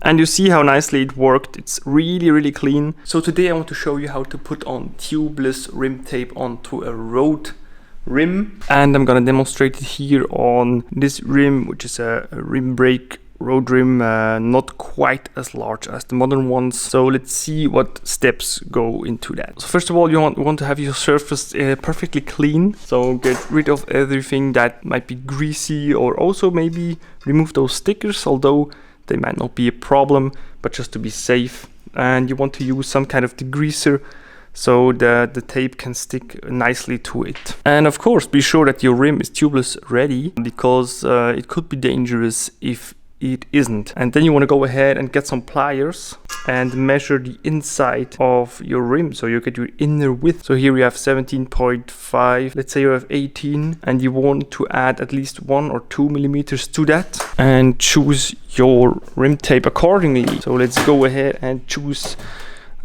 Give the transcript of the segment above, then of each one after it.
And you see how nicely it worked. It's really clean. So today I want to show you how to put on tubeless rim tape onto a road rim. And I'm gonna demonstrate it here on this rim, which is a rim brake road rim, not quite as large as the modern ones. So let's see what steps go into that. So first of all, you want to have your surface perfectly clean. So get rid of everything that might be greasy, or also maybe remove those stickers, although they might not be a problem, but just to be safe. And you want to use some kind of degreaser so the tape can stick nicely to it. And of course, be sure that your rim is tubeless ready, because it could be dangerous if it isn't. And then you want to go ahead and get some pliers and measure the inside of your rim, so you get your inner width. So here we have 17.5, let's say you have 18, and you want to add at least 1 or 2 millimeters to that, and choose your rim tape accordingly. So let's go ahead and choose,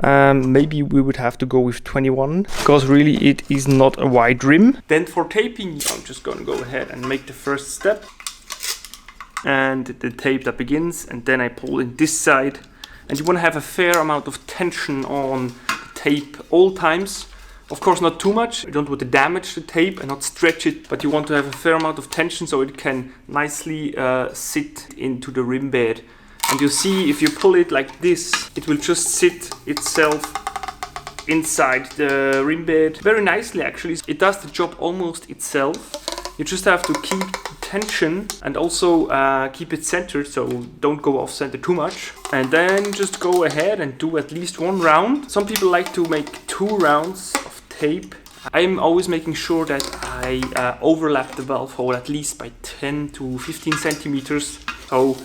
maybe we would have to go with 21, because really it is not a wide rim. Then for taping, I'm just going to go ahead and make the first step, and the tape that begins, and then I pull in this side. And you want to have a fair amount of tension on the tape all times. Of course, not too much. You don't want to damage the tape and not stretch it, but you want to have a fair amount of tension so it can nicely sit into the rim bed. And you see, if you pull it like this, it will just sit itself inside the rim bed very nicely. Actually, it does the job almost itself. You just have to keep tension and also keep it centered, so don't go off center too much. And then just go ahead and do at least 1 round. Some people like to make 2 rounds of tape. I'm always making sure that I overlap the valve hole at least by 10 to 15 centimeters. So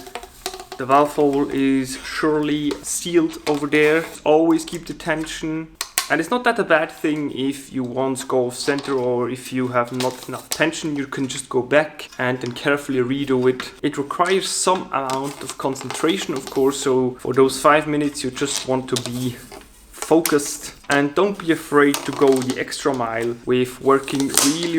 the valve hole is surely sealed over there. Always keep the tension. And it's not that a bad thing if you once go off center, or if you have not enough tension, you can just go back and then carefully redo it. It requires some amount of concentration, of course, so for those 5 minutes you just want to be focused, and don't be afraid to go the extra mile with working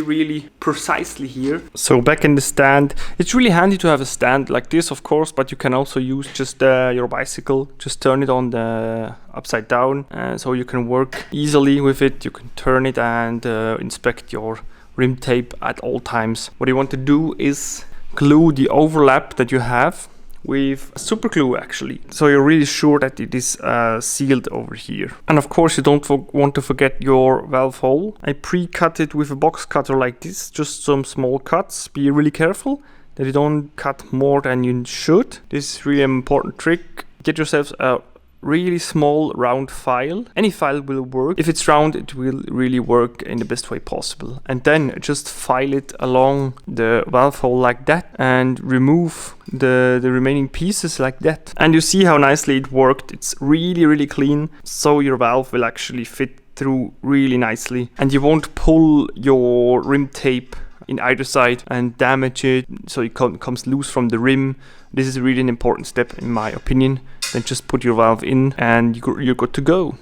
really precisely here. So back in the stand, it's really handy to have a stand like this, of course, but you can also use just your bicycle. Just turn it on the upside down, so you can work easily with it. You can turn it and inspect your rim tape at all times. What you want to do is glue the overlap that you have with super glue, actually, so you're really sure that it is sealed over here. And of course, you don't want to forget your valve hole. I pre-cut it with a box cutter like this, just some small cuts. Be really careful that you don't cut more than you should. This is really an important trick. Get yourselves a really small round file. Any file will work. If it's round, it will really work in the best way possible. And then just file it along the valve hole like that, and remove the remaining pieces like that. And you see how nicely it worked. It's really clean, so your valve will actually fit through really nicely, and you won't pull your rim tape in either side and damage it so it comes loose from the rim. This is really an important step in my opinion. Then just put your valve in and you're good to go.